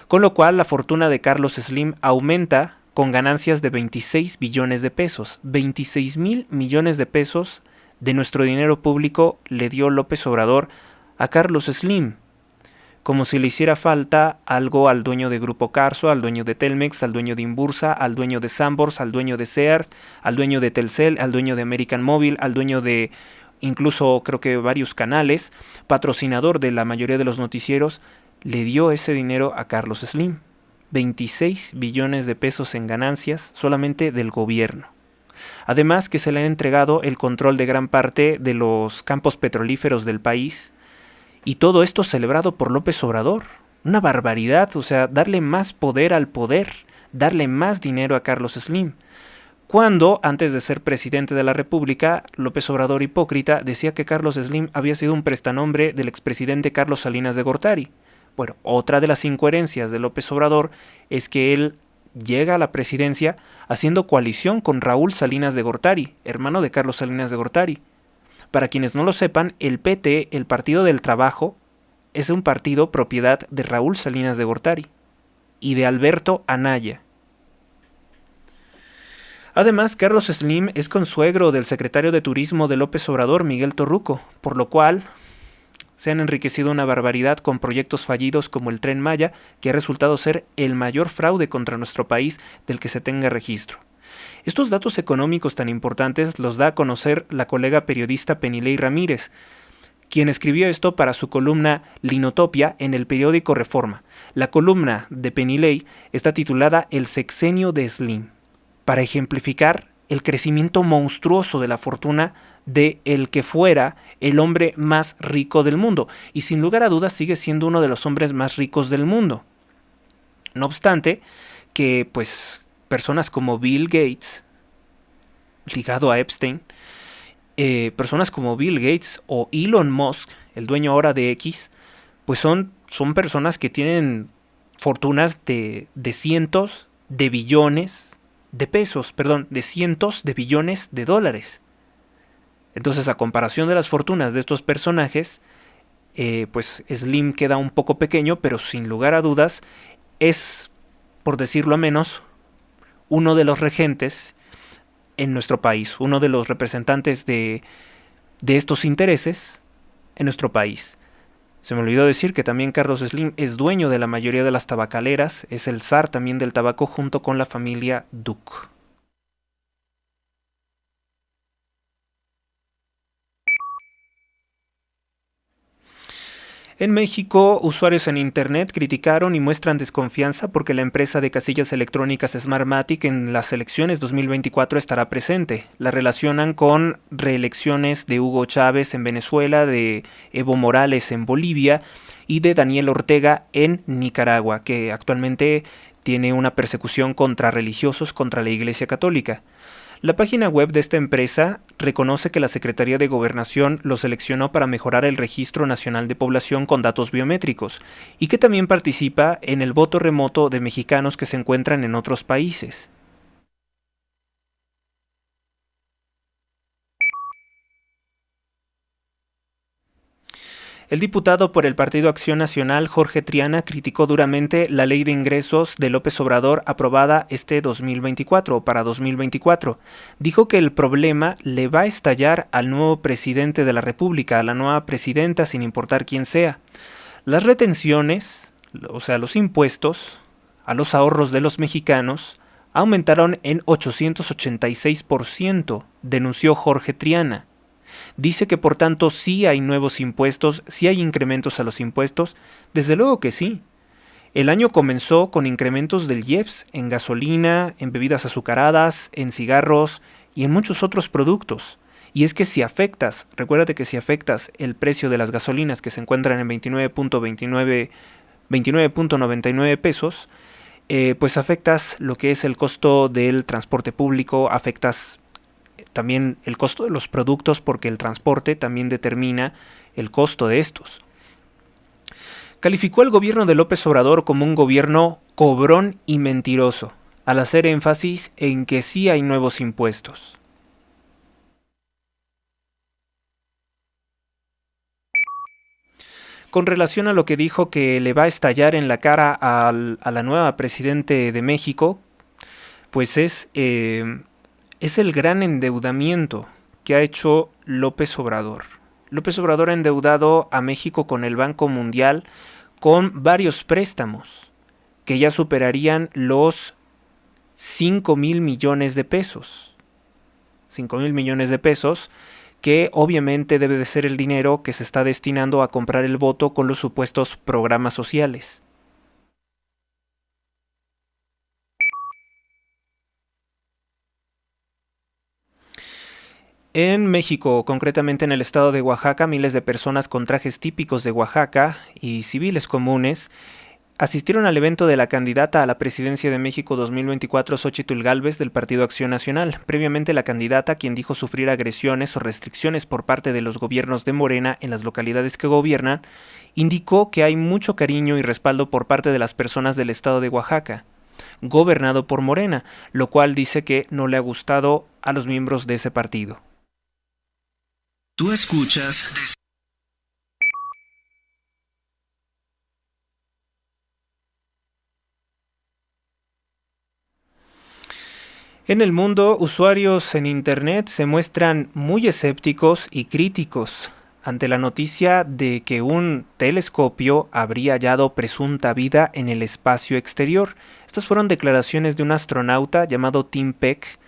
con lo cual la fortuna de Carlos Slim aumenta con ganancias de 26 billones de pesos. 26,000 millones de pesos de nuestro dinero público le dio López Obrador a Carlos Slim, como si le hiciera falta algo al dueño de Grupo Carso, al dueño de Telmex, al dueño de Imbursa, al dueño de Sanborns, al dueño de Sears, al dueño de Telcel, al dueño de American Mobile, al dueño de incluso creo que varios canales, patrocinador de la mayoría de los noticieros, le dio ese dinero a Carlos Slim. 26 billones de pesos en ganancias solamente del gobierno. Además que se le ha entregado el control de gran parte de los campos petrolíferos del país, y todo esto celebrado por López Obrador. Una barbaridad, o sea, darle más poder al poder, darle más dinero a Carlos Slim. Cuando, antes de ser presidente de la República, López Obrador hipócrita decía que Carlos Slim había sido un prestanombre del expresidente Carlos Salinas de Gortari. Bueno, otra de las incoherencias de López Obrador es que él llega a la presidencia haciendo coalición con Raúl Salinas de Gortari, hermano de Carlos Salinas de Gortari. Para quienes no lo sepan, el PT, el Partido del Trabajo, es un partido propiedad de Raúl Salinas de Gortari y de Alberto Anaya. Además, Carlos Slim es consuegro del secretario de Turismo de López Obrador, Miguel Torruco, por lo cual se han enriquecido una barbaridad con proyectos fallidos como el Tren Maya, que ha resultado ser el mayor fraude contra nuestro país del que se tenga registro. Estos datos económicos tan importantes los da a conocer la colega periodista Penilei Ramírez, quien escribió esto para su columna Linotopia en el periódico Reforma. La columna de Penilei está titulada El sexenio de Slim, para ejemplificar el crecimiento monstruoso de la fortuna de el que fuera el hombre más rico del mundo, y sin lugar a dudas sigue siendo uno de los hombres más ricos del mundo. No obstante, que pues personas como Bill Gates, ligado a Epstein, personas como Bill Gates o Elon Musk, el dueño ahora de X, pues son personas que tienen fortunas de cientos de billones de pesos, de cientos de billones de dólares. Entonces, a comparación de las fortunas de estos personajes, pues Slim queda un poco pequeño, pero sin lugar a dudas es, por decirlo a menos, uno de los regentes en nuestro país, uno de los representantes de estos intereses en nuestro país. Se me olvidó decir que también Carlos Slim es dueño de la mayoría de las tabacaleras, es el zar también del tabaco junto con la familia Duc. En México, usuarios en Internet criticaron y muestran desconfianza porque la empresa de casillas electrónicas Smartmatic en las elecciones 2024 estará presente. La relacionan con reelecciones de Hugo Chávez en Venezuela, de Evo Morales en Bolivia y de Daniel Ortega en Nicaragua, que actualmente tiene una persecución contra religiosos contra la Iglesia Católica. La página web de esta empresa reconoce que la Secretaría de Gobernación lo seleccionó para mejorar el Registro Nacional de Población con datos biométricos y que también participa en el voto remoto de mexicanos que se encuentran en otros países. El diputado por el Partido Acción Nacional, Jorge Triana, criticó duramente la ley de ingresos de López Obrador aprobada este 2024 o para 2024. Dijo que el problema le va a estallar al nuevo presidente de la República, a la nueva presidenta, sin importar quién sea. Las retenciones, o sea, los impuestos a los ahorros de los mexicanos, aumentaron en 886%, denunció Jorge Triana. Dice que por tanto sí hay nuevos impuestos, sí hay incrementos a los impuestos, desde luego que sí. El año comenzó con incrementos del IEPS en gasolina, en bebidas azucaradas, en cigarros y en muchos otros productos. Y es que si afectas, recuérdate que si afectas el precio de las gasolinas que se encuentran en 29.99 pesos, pues afectas lo que es el costo del transporte público, afectas también el costo de los productos porque el transporte también determina el costo de estos. Calificó al gobierno de López Obrador como un gobierno cobrón y mentiroso, al hacer énfasis en que sí hay nuevos impuestos. Con relación a lo que dijo que le va a estallar en la cara a la nueva presidente de México, pues es el gran endeudamiento que ha hecho López Obrador. López Obrador ha endeudado a México con el Banco Mundial con varios préstamos que ya superarían los 5,000 millones de pesos. 5,000 millones de pesos que obviamente debe de ser el dinero que se está destinando a comprar el voto con los supuestos programas sociales. En México, concretamente en el estado de Oaxaca, miles de personas con trajes típicos de Oaxaca y civiles comunes asistieron al evento de la candidata a la presidencia de México 2024, Xóchitl Gálvez, del Partido Acción Nacional. Previamente, la candidata, quien dijo sufrir agresiones o restricciones por parte de los gobiernos de Morena en las localidades que gobiernan, indicó que hay mucho cariño y respaldo por parte de las personas del estado de Oaxaca, gobernado por Morena, lo cual dice que no le ha gustado a los miembros de ese partido. Tú escuchas En el mundo, usuarios en Internet se muestran muy escépticos y críticos ante la noticia de que un telescopio habría hallado presunta vida en el espacio exterior. Estas fueron declaraciones de un astronauta llamado Tim Peck.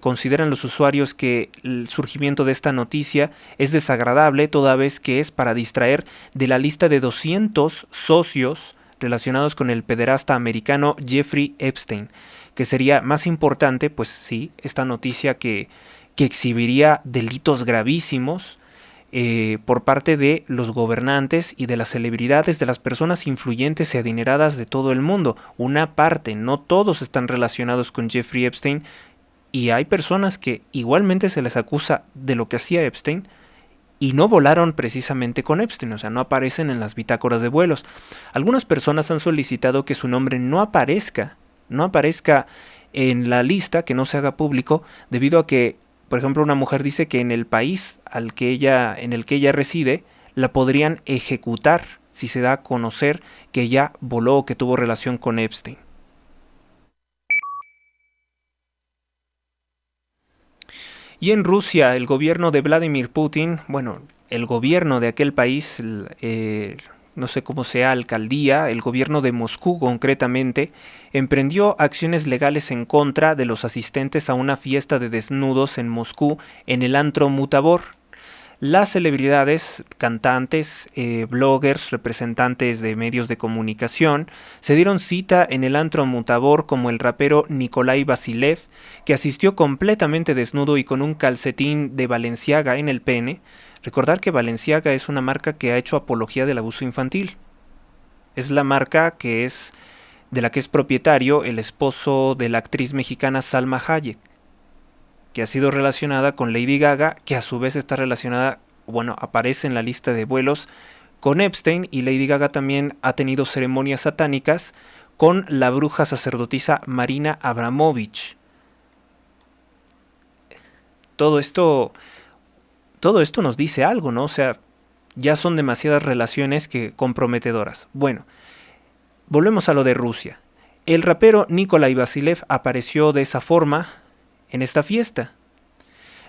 Consideran los usuarios que el surgimiento de esta noticia es desagradable, toda vez que es para distraer de la lista de 200 socios relacionados con el pederasta americano Jeffrey Epstein, que sería más importante, pues sí, esta noticia que exhibiría delitos gravísimos por parte de los gobernantes y de las celebridades, de las personas influyentes y adineradas de todo el mundo. Una parte, no todos están relacionados con Jeffrey Epstein, y hay personas que igualmente se les acusa de lo que hacía Epstein y no volaron precisamente con Epstein, o sea, no aparecen en las bitácoras de vuelos. Algunas personas han solicitado que su nombre no aparezca en la lista, que no se haga público, debido a que, por ejemplo, una mujer dice que en el país en el que ella reside, la podrían ejecutar si se da a conocer que ella voló o que tuvo relación con Epstein. Y en Rusia, el gobierno de Vladimir Putin, bueno, el gobierno de aquel país, no sé cómo sea, alcaldía, el gobierno de Moscú concretamente, emprendió acciones legales en contra de los asistentes a una fiesta de desnudos en Moscú en el antro Mutabor. Las celebridades, cantantes, bloggers, representantes de medios de comunicación se dieron cita en el antro Mutabor como el rapero Nikolai Vasilev, que asistió completamente desnudo y con un calcetín de Balenciaga en el pene. Recordar que Balenciaga es una marca que ha hecho apología del abuso infantil. Es la marca de la que es propietario el esposo de la actriz mexicana Salma Hayek, que ha sido relacionada con Lady Gaga, que a su vez está relacionada, bueno, aparece en la lista de vuelos con Epstein, y Lady Gaga también ha tenido ceremonias satánicas con la bruja sacerdotisa Marina Abramovich. Todo esto, todo esto nos dice algo, ¿no? O sea, ya son demasiadas relaciones que comprometedoras. Bueno, volvemos a lo de Rusia. El rapero Nikolai Vasilev apareció de esa forma en esta fiesta.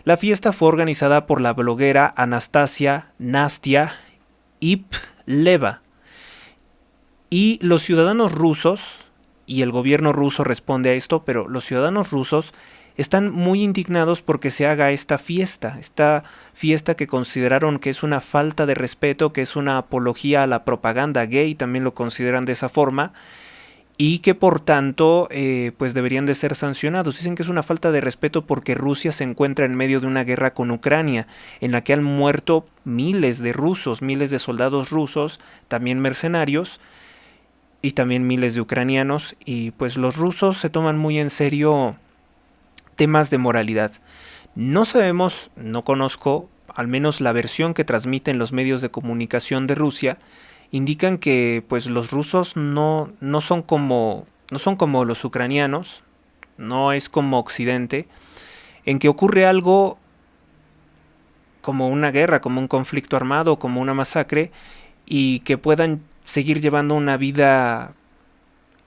La fiesta fue organizada por la bloguera Anastasia Nastia Ipleva. Y los ciudadanos rusos, y el gobierno ruso responde a esto, pero los ciudadanos rusos están muy indignados porque se haga esta fiesta que consideraron que es una falta de respeto, que es una apología a la propaganda gay, también lo consideran de esa forma, y que por tanto pues deberían de ser sancionados. Dicen que es una falta de respeto porque Rusia se encuentra en medio de una guerra con Ucrania, en la que han muerto miles de rusos, miles de soldados rusos, también mercenarios, y también miles de ucranianos, y pues los rusos se toman muy en serio temas de moralidad. No sabemos, no conozco, al menos la versión que transmiten los medios de comunicación de Rusia, indican que pues los rusos no son como los ucranianos, no es como Occidente, en que ocurre algo como una guerra, como un conflicto armado, como una masacre, y que puedan seguir llevando una vida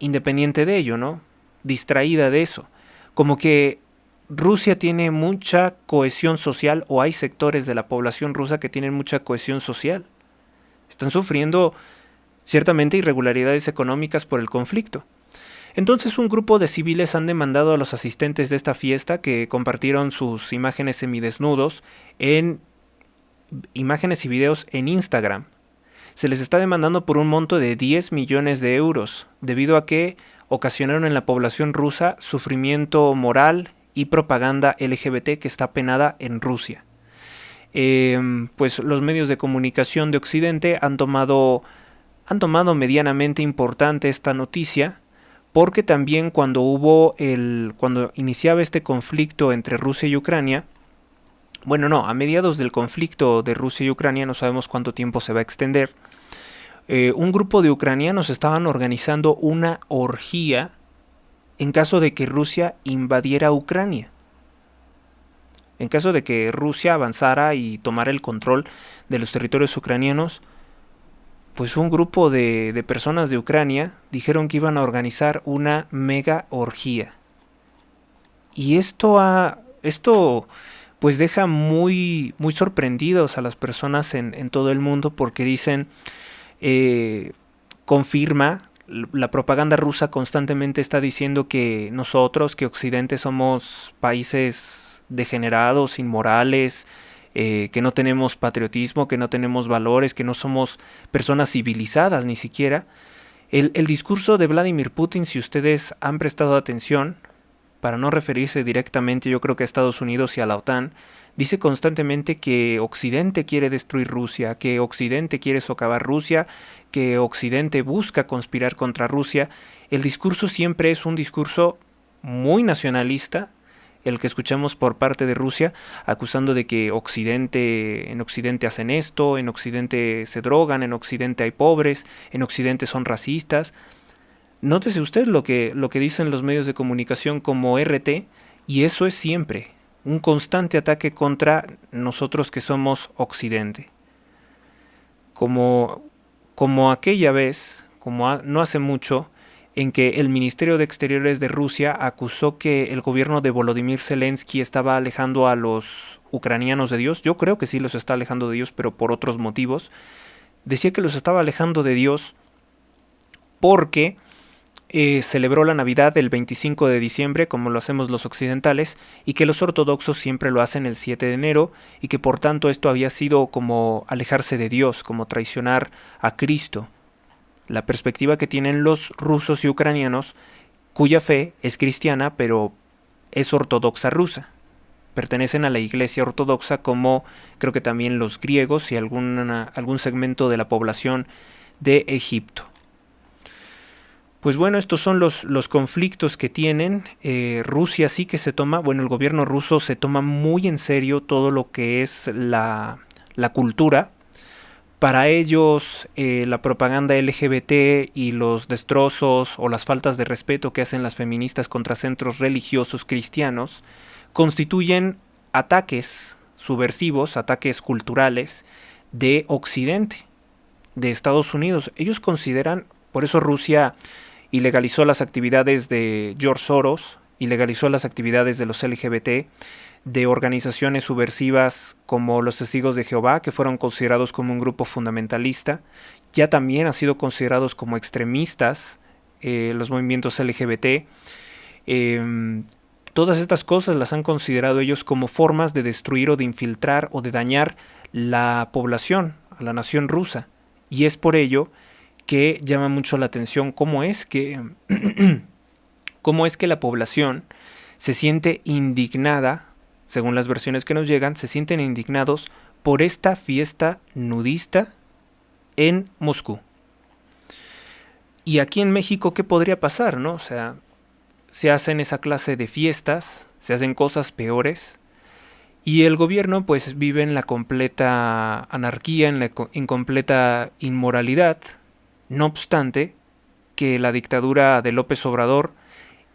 independiente de ello, ¿no? Distraída de eso. Como que Rusia tiene mucha cohesión social, o hay sectores de la población rusa que tienen mucha cohesión social. Están sufriendo ciertamente irregularidades económicas por el conflicto. Entonces un grupo de civiles han demandado a los asistentes de esta fiesta, que compartieron sus imágenes semidesnudos en imágenes y videos en Instagram. Se les está demandando por un monto de 10 millones de euros, debido a que ocasionaron en la población rusa sufrimiento moral y propaganda LGBT que está penada en Rusia. Pues los medios de comunicación de Occidente han tomado medianamente importante esta noticia, porque también cuando iniciaba este conflicto entre Rusia y Ucrania, bueno, no, a mediados del conflicto de Rusia y Ucrania, no sabemos cuánto tiempo se va a extender, un grupo de ucranianos estaban organizando una orgía en caso de que Rusia invadiera Ucrania. En caso de que Rusia avanzara y tomara el control de los territorios ucranianos, pues un grupo de personas de Ucrania dijeron que iban a organizar una mega orgía. Y esto pues deja muy sorprendidos a las personas en todo el mundo, porque dicen, confirma, la propaganda rusa constantemente está diciendo que nosotros, que Occidente, somos países degenerados, inmorales, que no tenemos patriotismo, que no tenemos valores, que no somos personas civilizadas ni siquiera. El discurso de Vladimir Putin, si ustedes han prestado atención, para no referirse directamente yo creo que a Estados Unidos y a la OTAN, dice constantemente que Occidente quiere destruir Rusia, que Occidente quiere socavar Rusia, que Occidente busca conspirar contra Rusia. El discurso siempre es un discurso muy nacionalista, el que escuchamos por parte de Rusia, acusando de que en Occidente hacen esto, en Occidente se drogan, en Occidente hay pobres, en Occidente son racistas. Nótese usted lo que dicen los medios de comunicación como RT, y eso es siempre un constante ataque contra nosotros que somos Occidente. Como aquella vez, no hace mucho, en que el Ministerio de Exteriores de Rusia acusó que el gobierno de Volodymyr Zelensky estaba alejando a los ucranianos de Dios. Yo creo que sí los está alejando de Dios, pero por otros motivos. Decía que los estaba alejando de Dios porque celebró la Navidad el 25 de diciembre, como lo hacemos los occidentales, y que los ortodoxos siempre lo hacen el 7 de enero, y que por tanto esto había sido como alejarse de Dios, como traicionar a Cristo. La perspectiva que tienen los rusos y ucranianos, cuya fe es cristiana, pero es ortodoxa rusa. Pertenecen a la iglesia ortodoxa, como creo que también los griegos y algún segmento de la población de Egipto. Pues bueno, estos son los conflictos que tienen. Rusia sí que se toma, el gobierno ruso se toma muy en serio todo lo que es la cultura. Para ellos, la propaganda LGBT y los destrozos o las faltas de respeto que hacen las feministas contra centros religiosos cristianos constituyen ataques subversivos, ataques culturales de Occidente, de Estados Unidos. Ellos consideran, por eso Rusia ilegalizó las actividades de George Soros, ilegalizó las actividades de los LGBT, de organizaciones subversivas como los Testigos de Jehová, que fueron considerados como un grupo fundamentalista. Ya también han sido considerados como extremistas los movimientos LGBT. Todas estas cosas las han considerado ellos como formas de destruir o de infiltrar o de dañar la población, a la nación rusa. Y es por ello que llama mucho la atención cómo es que la población se siente indignada, según las versiones que nos llegan, se sienten indignados por esta fiesta nudista en Moscú. Y aquí en México, ¿qué podría pasar, no? O sea, se hacen esa clase de fiestas, se hacen cosas peores, y el gobierno pues vive en la completa anarquía, en completa inmoralidad. No obstante, que la dictadura de López Obrador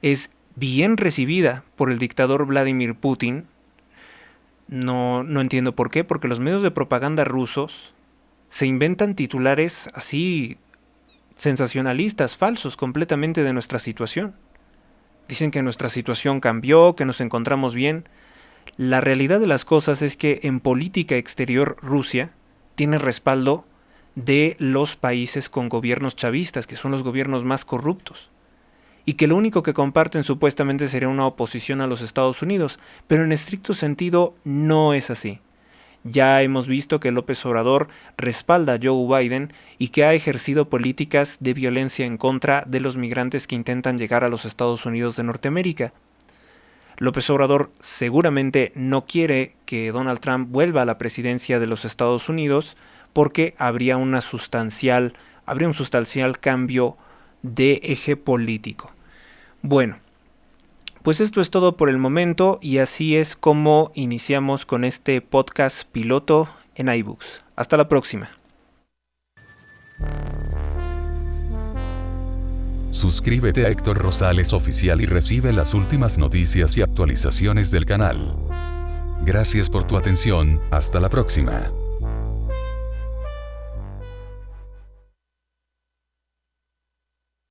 es bien recibida por el dictador Vladimir Putin. No entiendo por qué, porque los medios de propaganda rusos se inventan titulares así sensacionalistas, falsos completamente de nuestra situación. Dicen que nuestra situación cambió, que nos encontramos bien. La realidad de las cosas es que en política exterior Rusia tiene respaldo de los países con gobiernos chavistas, que son los gobiernos más corruptos, y que lo único que comparten supuestamente sería una oposición a los Estados Unidos, pero en estricto sentido no es así. Ya hemos visto que López Obrador respalda a Joe Biden y que ha ejercido políticas de violencia en contra de los migrantes que intentan llegar a los Estados Unidos de Norteamérica. López Obrador seguramente no quiere que Donald Trump vuelva a la presidencia de los Estados Unidos porque habría un sustancial cambio de eje político. Bueno, pues esto es todo por el momento y así es como iniciamos con este podcast piloto en iBooks. Hasta la próxima. Suscríbete a Héctor Rosales Oficial y recibe las últimas noticias y actualizaciones del canal. Gracias por tu atención, hasta la próxima.